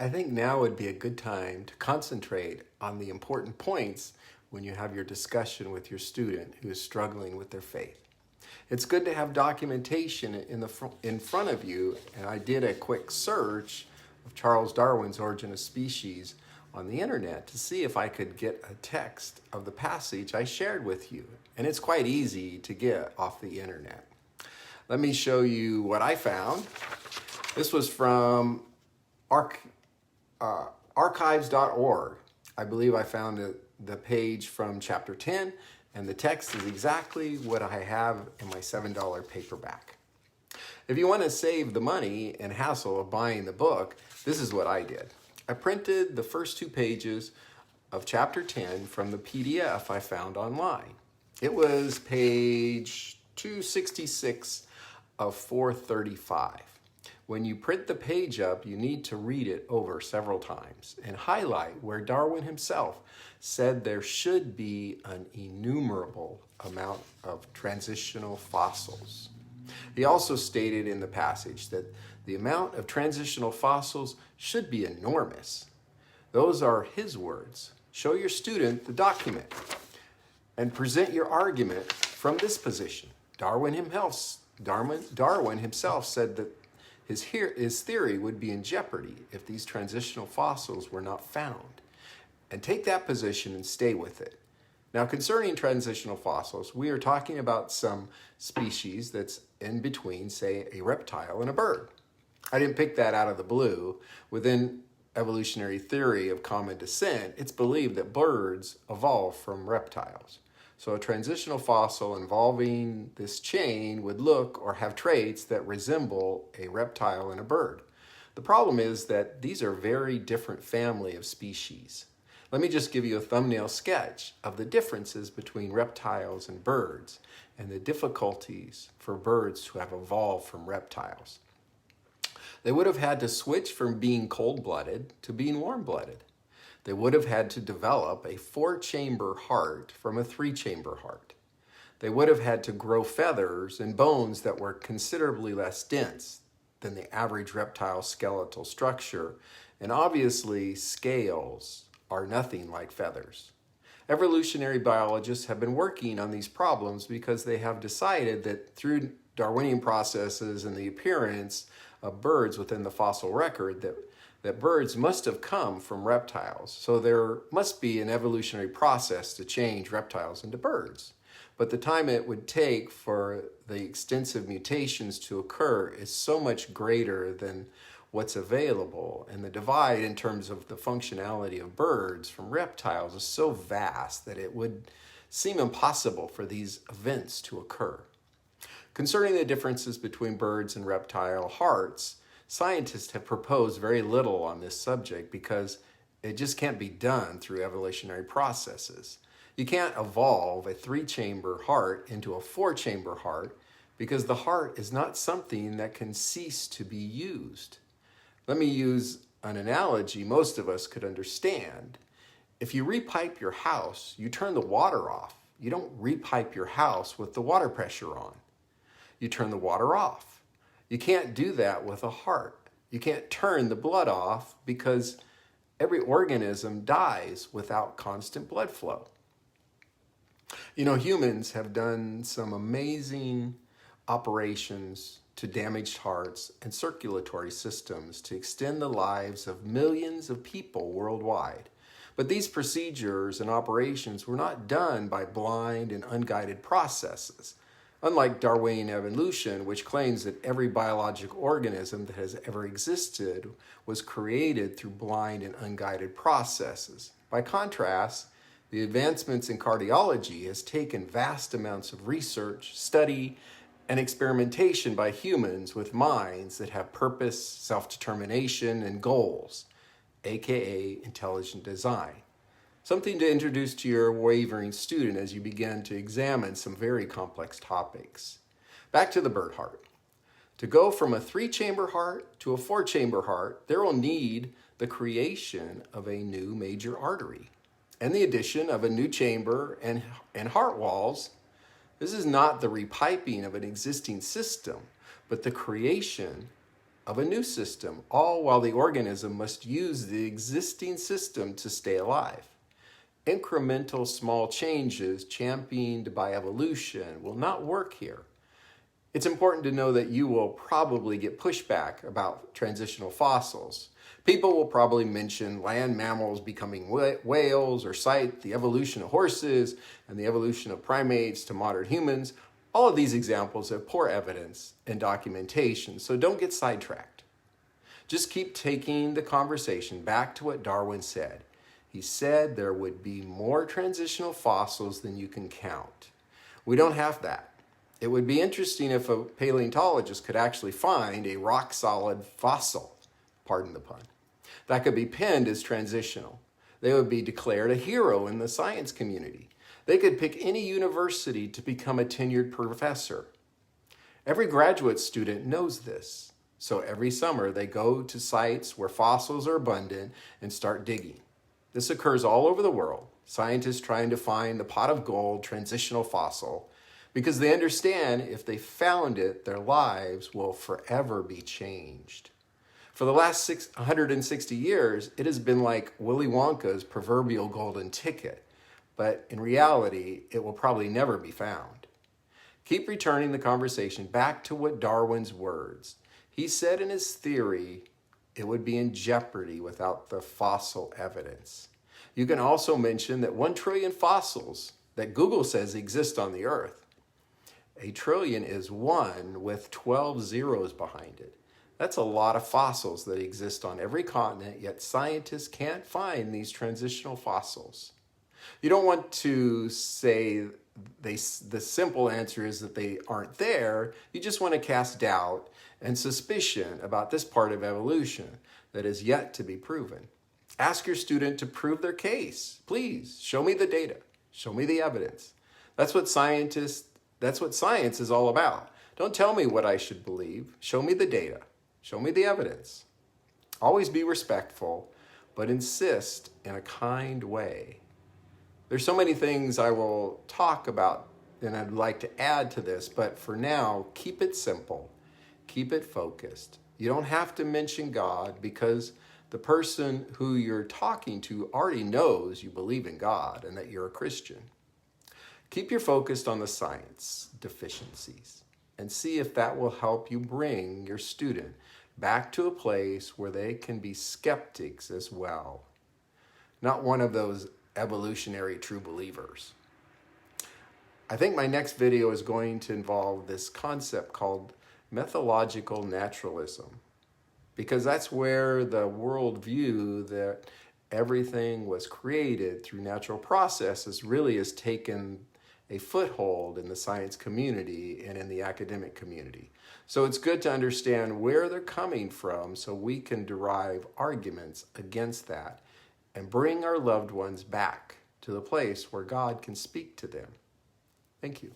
I think now would be a good time to concentrate on the important points when you have your discussion with your student who is struggling with their faith. It's good to have documentation in front of you, and I did a quick search of Charles Darwin's Origin of Species on the internet to see if I could get a text of the passage I shared with you. And it's quite easy to get off the internet. Let me show you what I found. This was from archives.org. I believe I found the page from chapter 10, and the text is exactly what I have in my $7 paperback. If you want to save the money and hassle of buying the book, this is what I did. I printed the first 2 pages of chapter 10 from the PDF I found online. It was page 266 of 435. When you print the page up, you need to read it over several times and highlight where Darwin himself said there should be an innumerable amount of transitional fossils. He also stated in the passage that the amount of transitional fossils should be enormous. Those are his words. Show your student the document and present your argument from this position. Darwin himself said that his theory would be in jeopardy if these transitional fossils were not found. And take that position and stay with it. Now, concerning transitional fossils, we are talking about some species that's in between, say, a reptile and a bird. I didn't pick that out of the blue. Within evolutionary theory of common descent, it's believed that birds evolved from reptiles. So a transitional fossil involving this chain would look or have traits that resemble a reptile and a bird. The problem is that these are very different family of species. Let me just give you a thumbnail sketch of the differences between reptiles and birds and the difficulties for birds to have evolved from reptiles. They would have had to switch from being cold-blooded to being warm-blooded. They would have had to develop a 4-chamber heart from a 3-chamber heart. They would have had to grow feathers and bones that were considerably less dense than the average reptile skeletal structure, and obviously scales are nothing like feathers. Evolutionary biologists have been working on these problems because they have decided that through Darwinian processes and the appearance of birds within the fossil record that birds must have come from reptiles. So there must be an evolutionary process to change reptiles into birds. But the time it would take for the extensive mutations to occur is so much greater than what's available. And the divide in terms of the functionality of birds from reptiles is so vast that it would seem impossible for these events to occur. Concerning the differences between birds and reptile hearts, scientists have proposed very little on this subject because it just can't be done through evolutionary processes. You can't evolve a 3-chamber heart into a 4-chamber heart because the heart is not something that can cease to be used. Let me use an analogy most of us could understand. If you repipe your house, you turn the water off. You don't repipe your house with the water pressure on. You turn the water off. You can't do that with a heart. You can't turn the blood off because every organism dies without constant blood flow. You know, humans have done some amazing operations to damaged hearts and circulatory systems to extend the lives of millions of people worldwide. But these procedures and operations were not done by blind and unguided processes. Unlike Darwinian evolution, which claims that every biologic organism that has ever existed was created through blind and unguided processes. By contrast, the advancements in cardiology has taken vast amounts of research, study, and experimentation by humans with minds that have purpose, self-determination, and goals, aka intelligent design. Something to introduce to your wavering student as you begin to examine some very complex topics. Back to the bird heart. To go from a 3-chamber heart to a 4-chamber heart, there will need the creation of a new major artery and the addition of a new chamber and heart walls. This is not the repiping of an existing system, but the creation of a new system, all while the organism must use the existing system to stay alive. Incremental small changes championed by evolution will not work here. It's important to know that you will probably get pushback about transitional fossils. People will probably mention land mammals becoming whales or cite the evolution of horses and the evolution of primates to modern humans. All of these examples have poor evidence and documentation, so don't get sidetracked. Just keep taking the conversation back to what Darwin said. He said there would be more transitional fossils than you can count. We don't have that. It would be interesting if a paleontologist could actually find a rock-solid fossil, pardon the pun, that could be pinned as transitional. They would be declared a hero in the science community. They could pick any university to become a tenured professor. Every graduate student knows this, so every summer they go to sites where fossils are abundant and start digging. This occurs all over the world, scientists trying to find the pot of gold transitional fossil, because they understand if they found it, their lives will forever be changed. For the last 160 years, it has been like Willy Wonka's proverbial golden ticket, but in reality, it will probably never be found. Keep returning the conversation back to what Darwin's words. He said in his theory, it would be in jeopardy without the fossil evidence. You can also mention that 1 trillion fossils that Google says exist on the Earth. A trillion is 1 with 12 zeros behind it. That's a lot of fossils that exist on every continent, yet scientists can't find these transitional fossils. You don't want to say the simple answer is that they aren't there. You just want to cast doubt and suspicion about this part of evolution that is yet to be proven. Ask your student to prove their case. Please, show me the data. Show me the evidence. That's what science is all about. Don't tell me what I should believe. Show me the data. Show me the evidence. Always be respectful, but insist in a kind way. There's so many things I will talk about and I'd like to add to this, but for now, keep it simple. Keep it focused. You don't have to mention God because the person who you're talking to already knows you believe in God and that you're a Christian. Keep your focus on the science deficiencies and see if that will help you bring your student back to a place where they can be skeptics as well, not one of those evolutionary true believers. I think my next video is going to involve this concept called methodological naturalism, because that's where the worldview that everything was created through natural processes really has taken a foothold in the science community and in the academic community. So it's good to understand where they're coming from so we can derive arguments against that and bring our loved ones back to the place where God can speak to them. Thank you.